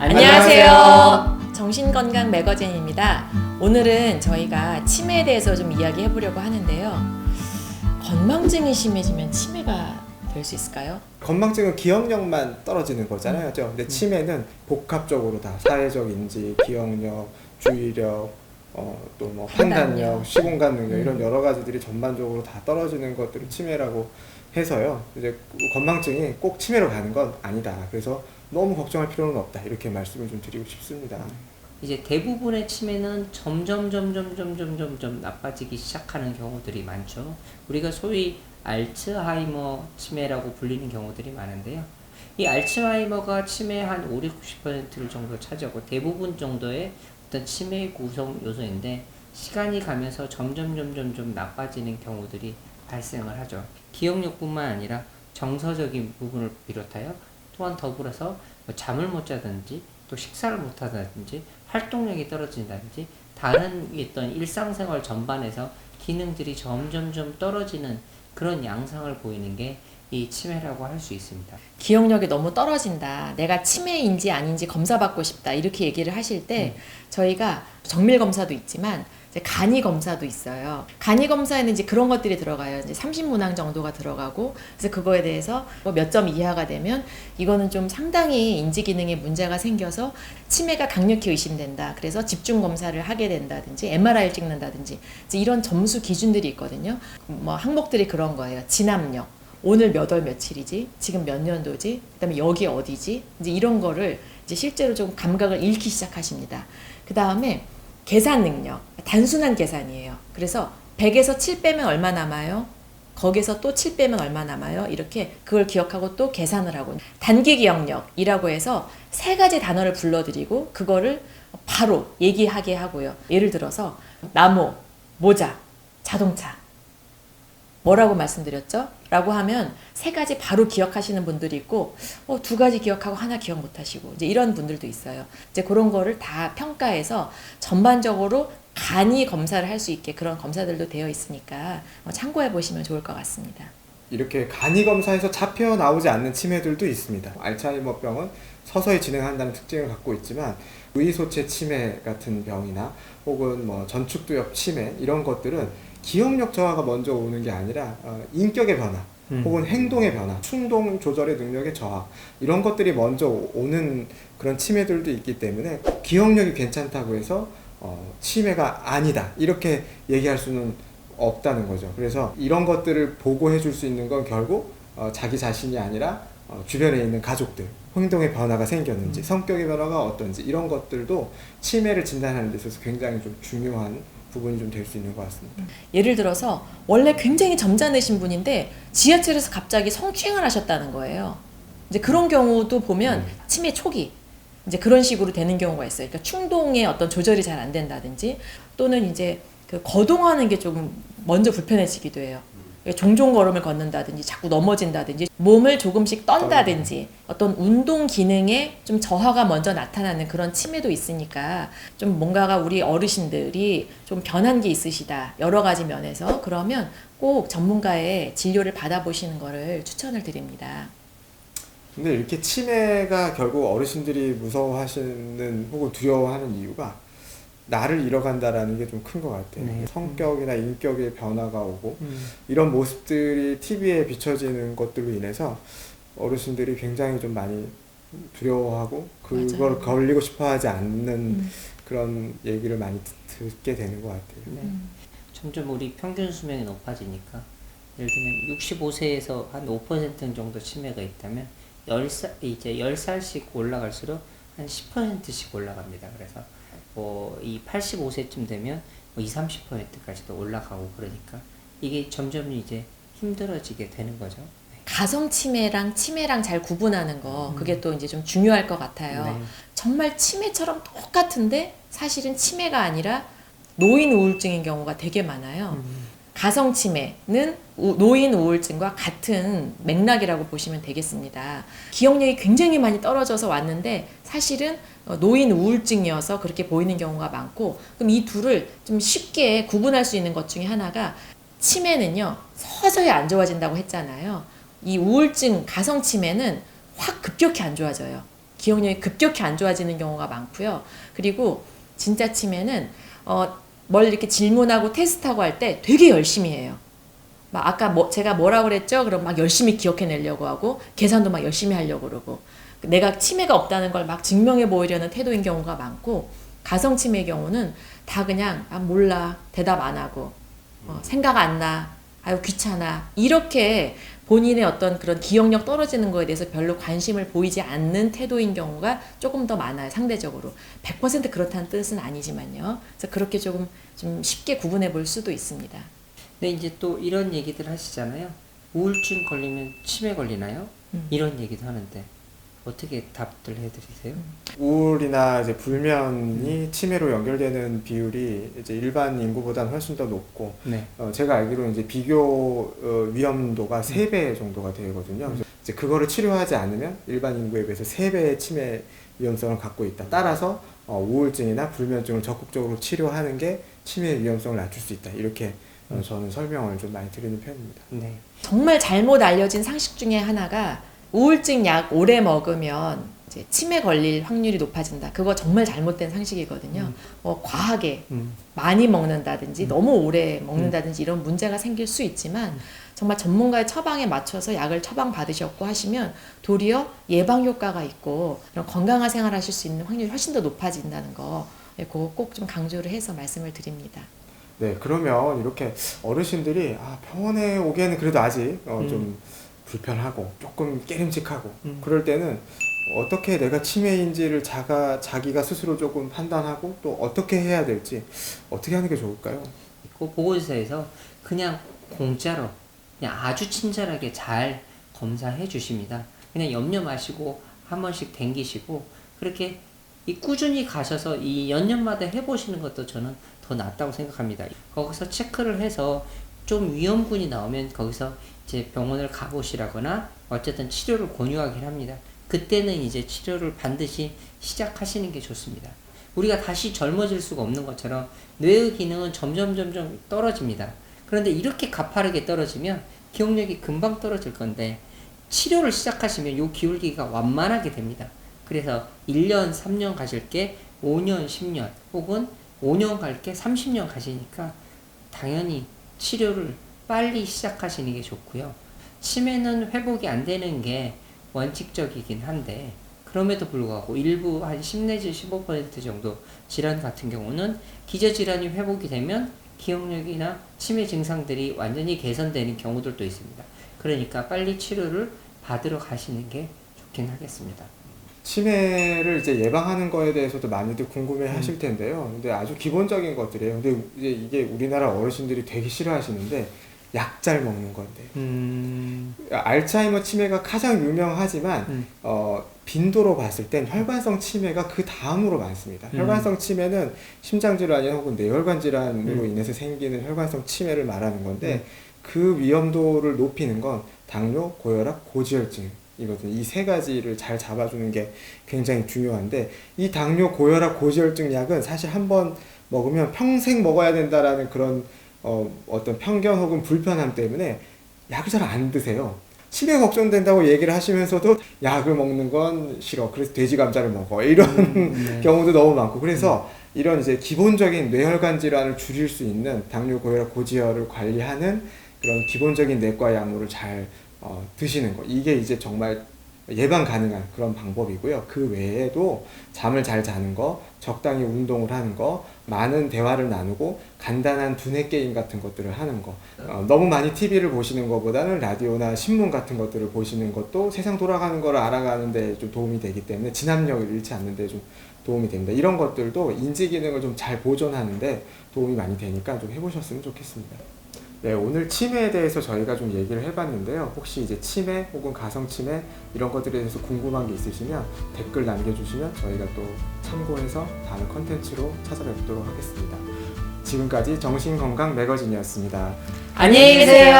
안녕하세요. 정신건강 매거진입니다. 오늘은 저희가 치매에 대해서 좀 이야기해 보려고 하는데요. 건망증이 심해지면 치매가 될 수 있을까요? 건망증은 기억력만 떨어지는 거잖아요. 근데 치매는 복합적으로 다 사회적 인지, 기억력, 주의력, 또 뭐 판단력, 시공간 능력 이런 여러 가지들이 전반적으로 다 떨어지는 것들을 치매라고 해서요. 이제 건망증이 꼭 치매로 가는 건 아니다. 그래서 너무 걱정할 필요는 없다. 이렇게 말씀을 좀 드리고 싶습니다. 이제 대부분의 치매는 점점 나빠지기 시작하는 경우들이 많죠. 우리가 소위 알츠하이머 치매라고 불리는 경우들이 많은데요. 이 알츠하이머가 치매의 한 5, 60%를 정도 차지하고 대부분 정도의 어떤 치매의 구성 요소인데 시간이 가면서 점점 나빠지는 경우들이 발생을 하죠. 기억력뿐만 아니라 정서적인 부분을 비롯하여 또한 더불어서 잠을 못 자든지 또 식사를 못 하든지 활동력이 떨어진다든지 다른 어떤 일상생활 전반에서 기능들이 점점 떨어지는 그런 양상을 보이는 게 이 치매라고 할 수 있습니다. 기억력이 너무 떨어진다. 내가 치매인지 아닌지 검사받고 싶다. 이렇게 얘기를 하실 때 저희가 정밀 검사도 있지만 이제 간이 검사도 있어요. 간이 검사에는 이제 그런 것들이 들어가요. 이제 30문항 정도가 들어가고 그래서 그거에 대해서 뭐 몇 점 이하가 되면 이거는 좀 상당히 인지 기능에 문제가 생겨서 치매가 강력히 의심된다. 그래서 집중 검사를 하게 된다든지 MRI를 찍는다든지 이제 이런 점수 기준들이 있거든요. 뭐 항목들이 그런 거예요. 진압력. 오늘 몇 월 며칠이지? 지금 몇 년도지? 그다음에 여기 어디지? 이제 이런 거를 이제 실제로 좀 감각을 잃기 시작하십니다. 그 다음에 계산 능력, 단순한 계산이에요. 그래서 100에서 7 빼면 얼마 남아요? 거기서 또 7 빼면 얼마 남아요? 이렇게 그걸 기억하고 또 계산을 하고 단기 기억력이라고 해서 세 가지 단어를 불러드리고 그거를 바로 얘기하게 하고요. 예를 들어서 나무, 모자, 자동차 뭐라고 말씀드렸죠? 라고 하면 세 가지 바로 기억하시는 분들이 있고 두 가지 기억하고 하나 기억 못 하시고 이제 이런 분들도 있어요. 이제 그런 거를 다 평가해서 전반적으로 간이 검사를 할 수 있게 그런 검사들도 되어 있으니까 참고해 보시면 좋을 것 같습니다. 이렇게 간이 검사에서 잡혀 나오지 않는 치매들도 있습니다. 알츠하이머병은 서서히 진행한다는 특징을 갖고 있지만 의소체 치매 같은 병이나 혹은 뭐 전축두엽 치매 이런 것들은 기억력 저하가 먼저 오는 게 아니라 인격의 변화 혹은 행동의 변화, 충동 조절의 능력의 저하 이런 것들이 먼저 오는 그런 치매들도 있기 때문에 기억력이 괜찮다고 해서 치매가 아니다 이렇게 얘기할 수는 없다는 거죠. 그래서 이런 것들을 보고해 줄 수 있는 건 결국 자기 자신이 아니라 주변에 있는 가족들 행동의 변화가 생겼는지 성격의 변화가 어떤지 이런 것들도 치매를 진단하는 데 있어서 굉장히 좀 중요한 부분이 좀 될 수 있는 것 같습니다. 예를 들어서 원래 굉장히 점잖으신 분인데 지하철에서 갑자기 성추행을 하셨다는 거예요. 이제 그런 경우도 보면 치매 초기 이제 그런 식으로 되는 경우가 있어요. 그러니까 충동의 어떤 조절이 잘 안 된다든지 또는 이제 그 거동하는 게 조금 먼저 불편해지기도 해요. 종종 걸음을 걷는다든지 자꾸 넘어진다든지 몸을 조금씩 떤다든지 어떤 운동 기능에 좀 저하가 먼저 나타나는 그런 치매도 있으니까 좀 뭔가가 우리 어르신들이 좀 변한 게 있으시다 여러 가지 면에서 그러면 꼭 전문가의 진료를 받아보시는 거를 추천을 드립니다. 근데 이렇게 치매가 결국 어르신들이 무서워하시는 혹은 두려워하는 이유가 나를 잃어간다라는 게 좀 큰 것 같아요. 네. 성격이나 인격의 변화가 오고 이런 모습들이 TV에 비춰지는 것들로 인해서 어르신들이 굉장히 좀 많이 두려워하고 그걸 맞아요. 걸리고 싶어하지 않는 그런 얘기를 많이 듣게 되는 것 같아요. 네. 점점 우리 평균 수명이 높아지니까 예를 들면 65세에서 한 5% 정도 치매가 있다면 10살씩 올라갈수록 한 10%씩 올라갑니다. 그래서 이 85세쯤 되면 20-30%까지도 올라가고 그러니까 이게 점점 이제 힘들어지게 되는 거죠. 네. 가성 치매랑 치매랑 잘 구분하는 거 그게 또 이제 좀 중요할 것 같아요. 네. 정말 치매처럼 똑같은데 사실은 치매가 아니라 노인 우울증인 경우가 되게 많아요. 가성 치매는 노인 우울증과 같은 맥락이라고 보시면 되겠습니다. 기억력이 굉장히 많이 떨어져서 왔는데 사실은 노인 우울증이어서 그렇게 보이는 경우가 많고 그럼 이 둘을 좀 쉽게 구분할 수 있는 것 중에 하나가 치매는요 서서히 안 좋아진다고 했잖아요. 이 우울증 가성 치매는 확 급격히 안 좋아져요. 기억력이 급격히 안 좋아지는 경우가 많고요. 그리고 진짜 치매는 뭘 이렇게 질문하고 테스트하고 할 때 되게 열심히 해요. 막 아까 제가 뭐라고 그랬죠? 그럼 막 열심히 기억해내려고 하고 계산도 막 열심히 하려고 그러고 내가 치매가 없다는 걸 막 증명해 보이려는 태도인 경우가 많고 가성 치매의 경우는 다 그냥 몰라 대답 안 하고 생각 안 나, 아유 귀찮아 이렇게 본인의 어떤 그런 기억력 떨어지는 거에 대해서 별로 관심을 보이지 않는 태도인 경우가 조금 더 많아요. 상대적으로 100% 그렇다는 뜻은 아니지만요. 그래서 그렇게 조금 좀 쉽게 구분해 볼 수도 있습니다. 근데 이제 또 이런 얘기들 하시잖아요. 우울증 걸리면 치매 걸리나요? 이런 얘기도 하는데 어떻게 답들 해드리세요? 우울이나 이제 불면이 치매로 연결되는 비율이 이제 일반 인구보다는 훨씬 더 높고, 네. 제가 알기로는 이제 비교 위험도가 3배 정도가 되거든요. 그래서 이제 그거를 치료하지 않으면 일반 인구에 비해서 3배의 치매 위험성을 갖고 있다. 따라서 우울증이나 불면증을 적극적으로 치료하는 게 치매 위험성을 낮출 수 있다. 이렇게 저는 설명을 좀 많이 드리는 편입니다. 네. 정말 잘못 알려진 상식 중에 하나가 우울증 약 오래 먹으면 이제 치매 걸릴 확률이 높아진다. 그거 정말 잘못된 상식이거든요. 과하게 많이 먹는다든지 너무 오래 먹는다든지 이런 문제가 생길 수 있지만 정말 전문가의 처방에 맞춰서 약을 처방 받으셨고 하시면 도리어 예방 효과가 있고 그런 건강한 생활하실 수 있는 확률이 훨씬 더 높아진다는 거 그거 꼭 좀 강조를 해서 말씀을 드립니다. 네, 그러면 이렇게 어르신들이 병원에 오기에는 그래도 아직 좀 불편하고 조금 깨림직하고 그럴 때는 어떻게 내가 치매인지를 자기가 스스로 조금 판단하고 또 어떻게 해야 될지 어떻게 하는 게 좋을까요? 그 보건소에서 그냥 공짜로 그냥 아주 친절하게 잘 검사해 주십니다. 그냥 염려 마시고 한 번씩 댕기시고 그렇게 꾸준히 가셔서 이 연년마다 해보시는 것도 저는 더 낫다고 생각합니다. 거기서 체크를 해서 좀 위험군이 나오면 거기서 이제 병원을 가보시라거나 어쨌든 치료를 권유하긴 합니다. 그때는 이제 치료를 반드시 시작하시는 게 좋습니다. 우리가 다시 젊어질 수가 없는 것처럼 뇌의 기능은 점점 떨어집니다. 그런데 이렇게 가파르게 떨어지면 기억력이 금방 떨어질 건데 치료를 시작하시면 요 기울기가 완만하게 됩니다. 그래서 1년, 3년 가실 게 5년, 10년 혹은 5년 갈 게 30년 가시니까 당연히 치료를 빨리 시작하시는 게 좋고요. 치매는 회복이 안 되는 게 원칙적이긴 한데 그럼에도 불구하고 일부 한 10 내지 15% 정도 질환 같은 경우는 기저질환이 회복이 되면 기억력이나 치매 증상들이 완전히 개선되는 경우들도 있습니다. 그러니까 빨리 치료를 받으러 가시는 게 좋긴 하겠습니다. 치매를 이제 예방하는 거에 대해서도 많이들 궁금해 하실 텐데요. 근데 아주 기본적인 것들이에요. 근데 이제 이게 우리나라 어르신들이 되게 싫어하시는데 약 잘 먹는 건데. 알츠하이머 치매가 가장 유명하지만 빈도로 봤을 땐 혈관성 치매가 그 다음으로 많습니다. 혈관성 치매는 심장질환이나 혹은 뇌혈관 질환으로 인해서 생기는 혈관성 치매를 말하는 건데 그 위험도를 높이는 건 당뇨, 고혈압, 고지혈증 이거든요. 이 세 가지를 잘 잡아주는 게 굉장히 중요한데 이 당뇨, 고혈압, 고지혈증 약은 사실 한번 먹으면 평생 먹어야 된다라는 그런 어떤 편견 혹은 불편함 때문에 약을 잘 안 드세요. 치매 걱정된다고 얘기를 하시면서도 약을 먹는 건 싫어. 그래서 돼지 감자를 먹어. 이런 경우도 너무 많고. 그래서 이런 이제 기본적인 뇌혈관 질환을 줄일 수 있는 당뇨, 고혈압, 고지혈을 관리하는 그런 기본적인 내과 약물을 잘 드시는 거. 이게 이제 정말 예방 가능한 그런 방법이고요. 그 외에도 잠을 잘 자는 거, 적당히 운동을 하는 거, 많은 대화를 나누고 간단한 두뇌 게임 같은 것들을 하는 거. 너무 많이 TV를 보시는 것보다는 라디오나 신문 같은 것들을 보시는 것도 세상 돌아가는 거를 알아가는 데 좀 도움이 되기 때문에 진압력을 잃지 않는 데 좀 도움이 됩니다. 이런 것들도 인지 기능을 좀 잘 보존하는 데 도움이 많이 되니까 좀 해보셨으면 좋겠습니다. 네, 오늘 치매에 대해서 저희가 좀 얘기를 해봤는데요. 혹시 이제 치매 혹은 가성치매 이런 것들에 대해서 궁금한 게 있으시면 댓글 남겨주시면 저희가 또 참고해서 다른 컨텐츠로 찾아뵙도록 하겠습니다. 지금까지 정신건강 매거진이었습니다. 안녕히 계세요.